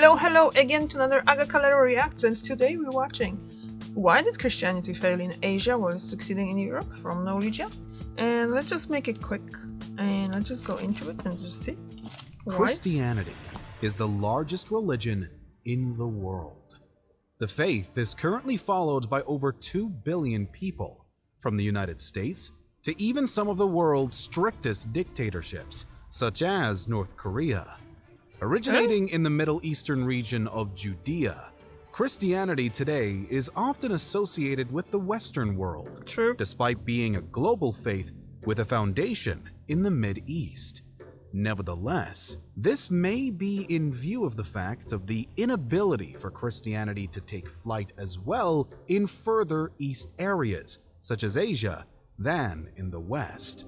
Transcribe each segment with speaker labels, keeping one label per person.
Speaker 1: Hello again to another Agacalero Reacts, and today we're watching Why Did Christianity Fail in Asia while Succeeding in Europe from Norwegian. And let's just make it quick and let's just go into it and just see why.
Speaker 2: Christianity is the largest religion in the world. The faith is currently followed by over 2 billion people, from the United States to even some of the world's strictest dictatorships, such as North Korea. Originating in the Middle Eastern region of Judea, Christianity today is often associated with the Western world,
Speaker 1: True.
Speaker 2: despite being a global faith with a foundation in the Mid-East. Nevertheless, this may be in view of the fact of the inability for Christianity to take flight as well in further East areas, such as Asia, than in the West.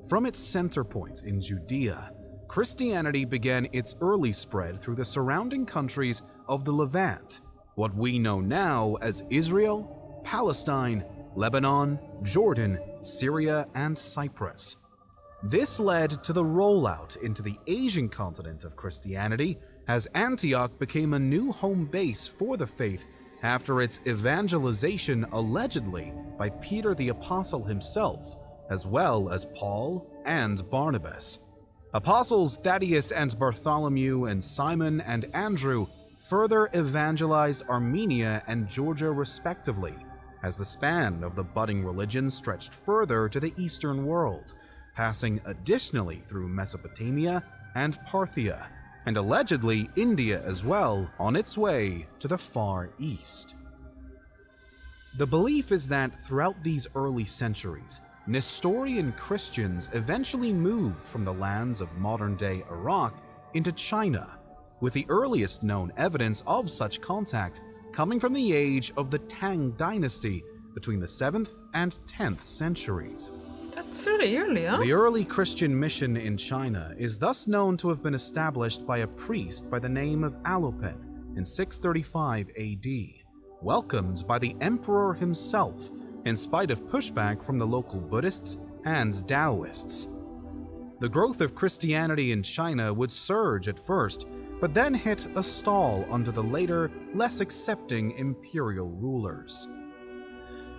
Speaker 2: From its center point in Judea, Christianity began its early spread through the surrounding countries of the Levant, what we know now as Israel, Palestine, Lebanon, Jordan, Syria, and Cyprus. This led to the rollout into the Asian continent of Christianity, as Antioch became a new home base for the faith after its evangelization allegedly by Peter the Apostle himself, as well as Paul and Barnabas. Apostles Thaddeus and Bartholomew and Simon and Andrew further evangelized Armenia and Georgia respectively, as the span of the budding religion stretched further to the Eastern world, passing additionally through Mesopotamia and Parthia, and allegedly India as well, on its way to the Far East. The belief is that throughout these early centuries, Nestorian Christians eventually moved from the lands of modern-day Iraq into China, with the earliest known evidence of such contact coming from the age of the Tang dynasty between the 7th and 10th centuries.
Speaker 1: That's really early, huh?
Speaker 2: The early Christian mission in China is thus known to have been established by a priest by the name of Alopen in 635 AD, welcomed by the emperor himself in spite of pushback from the local Buddhists and Taoists. The growth of Christianity in China would surge at first, but then hit a stall under the later, less accepting imperial rulers.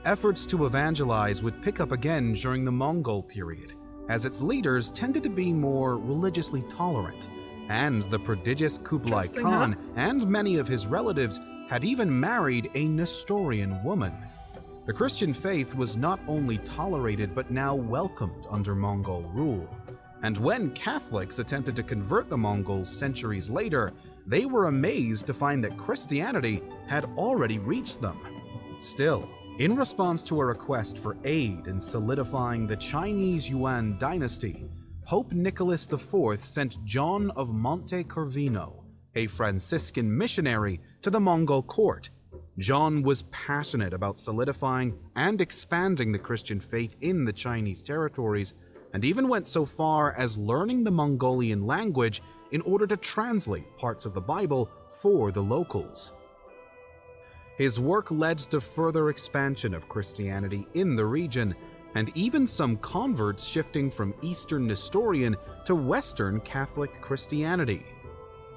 Speaker 2: Efforts to evangelize would pick up again during the Mongol period, as its leaders tended to be more religiously tolerant, and the prodigious Kublai Khan and many of his relatives had even married a Nestorian woman. The Christian faith was not only tolerated but now welcomed under Mongol rule, and when Catholics attempted to convert the Mongols centuries later, they were amazed to find that Christianity had already reached them. Still, in response to a request for aid in solidifying the Chinese Yuan dynasty, Pope Nicholas IV sent John of Monte Corvino, a Franciscan missionary, to the Mongol court. John was passionate about solidifying and expanding the Christian faith in the Chinese territories, and even went so far as learning the Mongolian language in order to translate parts of the Bible for the locals. His work led to further expansion of Christianity in the region, and even some converts shifting from Eastern Nestorian to Western Catholic Christianity.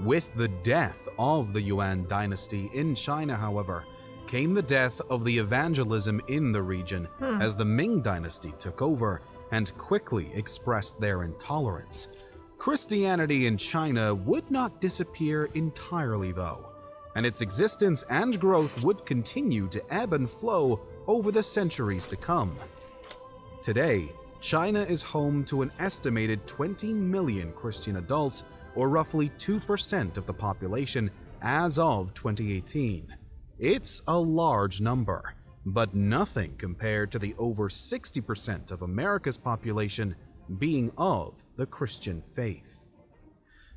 Speaker 2: With the death of the Yuan dynasty in China, however, came the death of the evangelism in the region as the Ming dynasty took over and quickly expressed their intolerance. Christianity in China would not disappear entirely though, and its existence and growth would continue to ebb and flow over the centuries to come. Today, China is home to an estimated 20 million Christian adults, or roughly 2% of the population as of 2018. It's a large number, but nothing compared to the over 60% of America's population being of the Christian faith.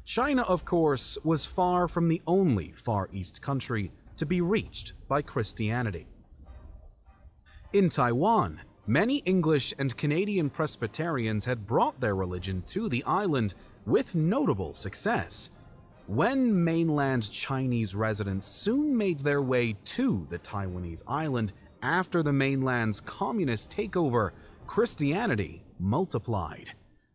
Speaker 2: China, of course, was far from the only Far East country to be reached by Christianity. In Taiwan, many English and Canadian Presbyterians had brought their religion to the island with notable success. When mainland Chinese residents soon made their way to the Taiwanese island after the mainland's communist takeover, Christianity multiplied.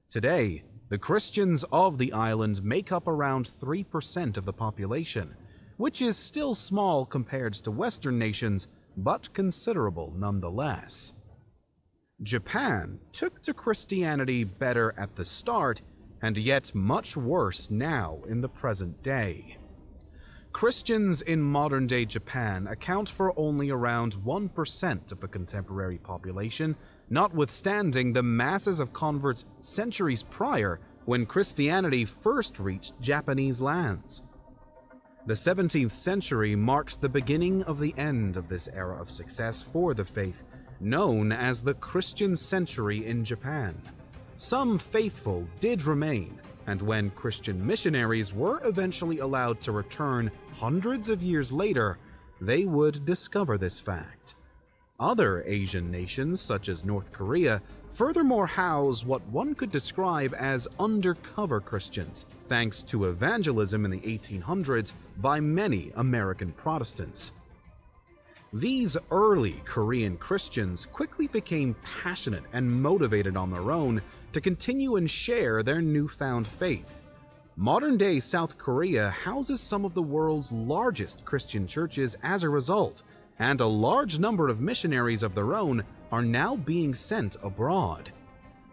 Speaker 2: Today, The Christians of the island make up around 3% of the population, which is still small compared to Western nations, but considerable nonetheless. Japan took to Christianity better at the start, and yet much worse now in the present day. Christians in modern-day Japan account for only around 1% of the contemporary population, notwithstanding the masses of converts centuries prior when Christianity first reached Japanese lands. The 17th century marks the beginning of the end of this era of success for the faith, known as the Christian century in Japan. Some faithful did remain, and when Christian missionaries were eventually allowed to return hundreds of years later, they would discover this fact. Other Asian nations, such as North Korea, furthermore house what one could describe as undercover Christians, thanks to evangelism in the 1800s by many American Protestants. These early Korean Christians quickly became passionate and motivated on their own to continue and share their newfound faith. Modern-day South Korea houses some of the world's largest Christian churches as a result, and a large number of missionaries of their own are now being sent abroad.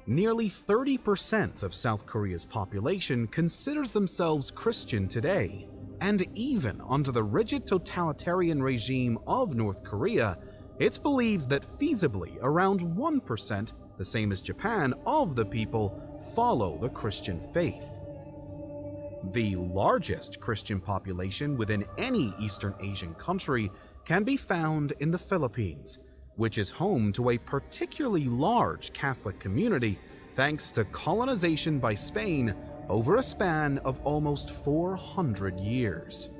Speaker 2: Nearly 30% of South Korea's population considers themselves Christian today, and even under the rigid totalitarian regime of North Korea, it's believed that feasibly around 1%, the same as Japan, of the people follow the Christian faith. The largest Christian population within any Eastern Asian country can be found in the Philippines, which is home to a particularly large Catholic community thanks to colonization by Spain over a span of almost 400 years.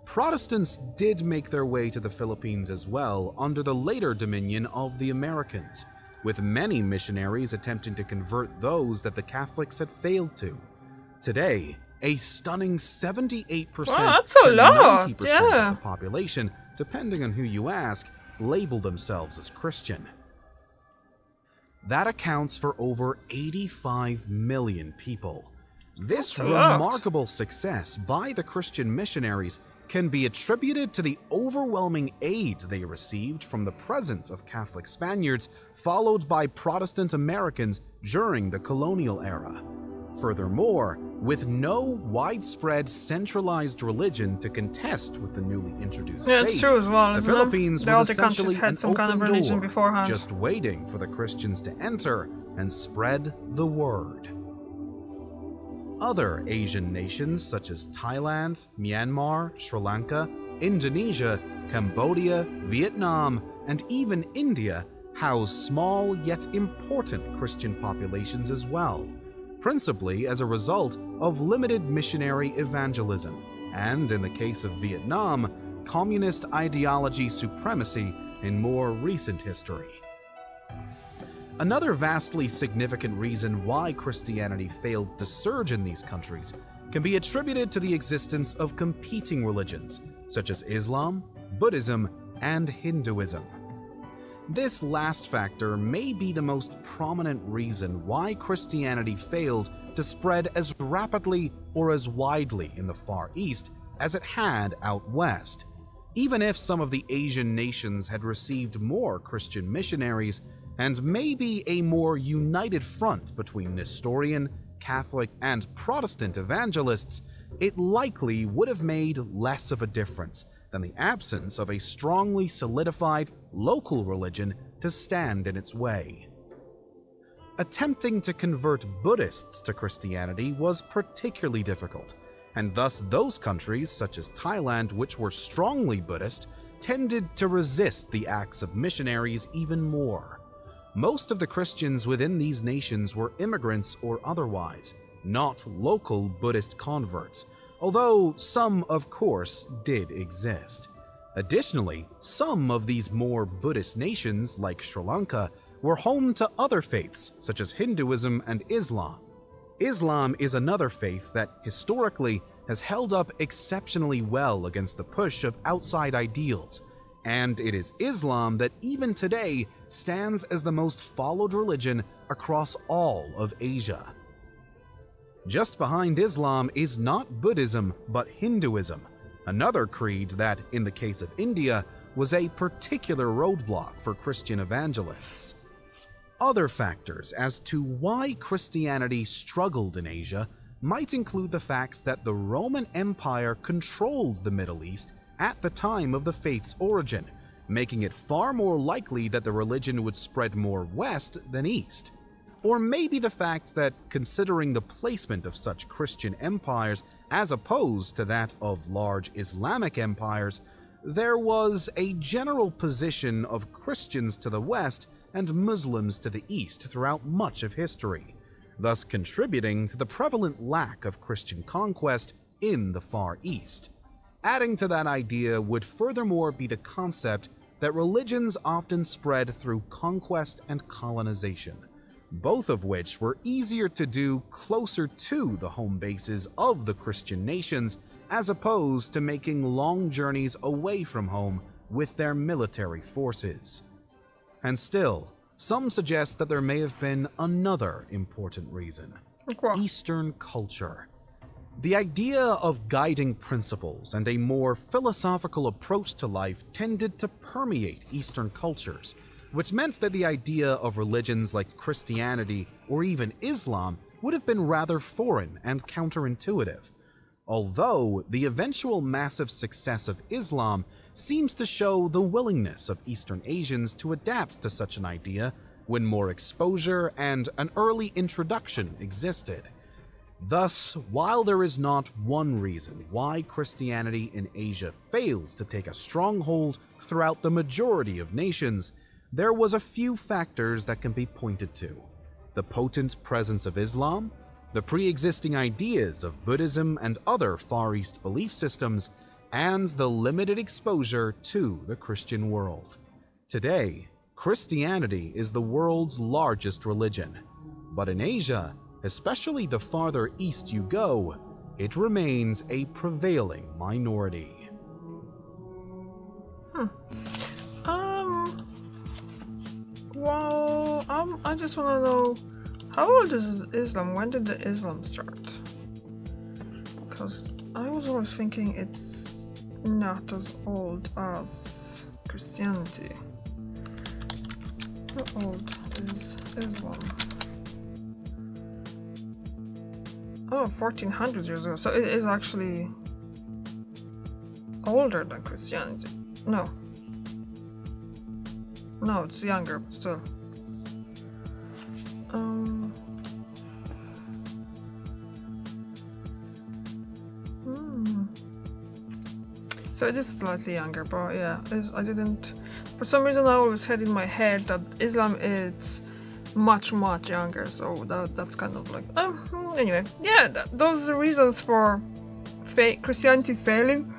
Speaker 2: Protestants did make their way to the Philippines as well under the later dominion of the Americans, with many missionaries attempting to convert those that the Catholics had failed to. Today, a stunning 78%
Speaker 1: that's a
Speaker 2: to
Speaker 1: lot,
Speaker 2: 90%
Speaker 1: yeah.
Speaker 2: of the population, depending on who you ask, label themselves as Christian. That accounts for over 85 million people. This
Speaker 1: That's a lot.
Speaker 2: remarkable success by the Christian missionaries can be attributed to the overwhelming aid they received from the presence of Catholic Spaniards, followed by Protestant Americans during the colonial era. Furthermore, with no widespread centralized religion to contest with the newly introduced
Speaker 1: Yeah,
Speaker 2: faith,
Speaker 1: it's true as well,
Speaker 2: the
Speaker 1: isn't it?
Speaker 2: Philippines
Speaker 1: The
Speaker 2: was
Speaker 1: other countries
Speaker 2: essentially
Speaker 1: had
Speaker 2: an
Speaker 1: some kind of
Speaker 2: open
Speaker 1: religion
Speaker 2: door,
Speaker 1: beforehand.
Speaker 2: just waiting for the Christians to enter and spread the word. Other Asian nations such as Thailand, Myanmar, Sri Lanka, Indonesia, Cambodia, Vietnam, and even India house small yet important Christian populations as well, principally as a result of limited missionary evangelism, and in the case of Vietnam, communist ideology supremacy in more recent history. Another vastly significant reason why Christianity failed to surge in these countries can be attributed to the existence of competing religions, such as Islam, Buddhism, and Hinduism. This last factor may be the most prominent reason why Christianity failed to spread as rapidly or as widely in the Far East as it had out west. Even if some of the Asian nations had received more Christian missionaries and maybe a more united front between Nestorian, Catholic, and Protestant evangelists, it likely would have made less of a difference than the absence of a strongly solidified local religion to stand in its way. Attempting to convert Buddhists to Christianity was particularly difficult, and thus those countries, such as Thailand, which were strongly Buddhist, tended to resist the acts of missionaries even more. Most of the Christians within these nations were immigrants or otherwise, not local Buddhist converts, although some, of course, did exist. Additionally, some of these more Buddhist nations, like Sri Lanka, were home to other faiths, such as Hinduism and Islam. Islam is another faith that, historically, has held up exceptionally well against the push of outside ideals, and it is Islam that even today stands as the most followed religion across all of Asia. Just behind Islam is not Buddhism, but Hinduism, another creed that, in the case of India, was a particular roadblock for Christian evangelists. Other factors as to why Christianity struggled in Asia might include the facts that the Roman Empire controlled the Middle East at the time of the faith's origin, making it far more likely that the religion would spread more west than east. Or maybe the fact that, considering the placement of such Christian empires as opposed to that of large Islamic empires, there was a general position of Christians to the west and Muslims to the east throughout much of history, thus contributing to the prevalent lack of Christian conquest in the Far East. Adding to that idea would furthermore be the concept that religions often spread through conquest and colonization, both of which were easier to do closer to the home bases of the Christian nations as opposed to making long journeys away from home with their military forces. And still, some suggest that there may have been another important reason: Eastern culture. The idea of guiding principles and a more philosophical approach to life tended to permeate Eastern cultures, which meant that the idea of religions like Christianity or even Islam would have been rather foreign and counterintuitive. Although the eventual massive success of Islam seems to show the willingness of Eastern Asians to adapt to such an idea when more exposure and an early introduction existed. Thus, while there is not one reason why Christianity in Asia fails to take a stronghold throughout the majority of nations, there was a few factors that can be pointed to: the potent presence of Islam, the pre-existing ideas of Buddhism and other Far East belief systems, and the limited exposure to the Christian world. Today, Christianity is the world's largest religion, but in Asia, especially the farther east you go, it remains a prevailing minority.
Speaker 1: I just want to know, how old is Islam? When did the Islam start? Because I was always thinking it's not as old as Christianity. How old is Islam? Oh, 1400 years ago. So it is actually older than Christianity. No, it's younger, but still. So it is slightly younger, but yeah, I didn't. For some reason, I always had in my head that Islam is much younger. So that's kind of like. Anyway, yeah, those are reasons for Christianity failing.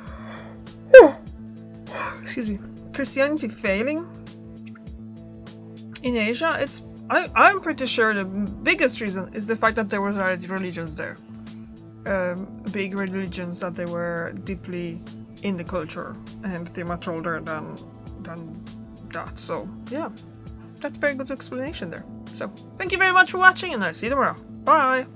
Speaker 1: Excuse me, Christianity failing in Asia. I'm pretty sure the biggest reason is the fact that there was already religions there, big religions that they were deeply in the culture, and they're much older than that. So yeah, that's a very good explanation there. So thank you very much for watching, and I'll see you tomorrow. Bye.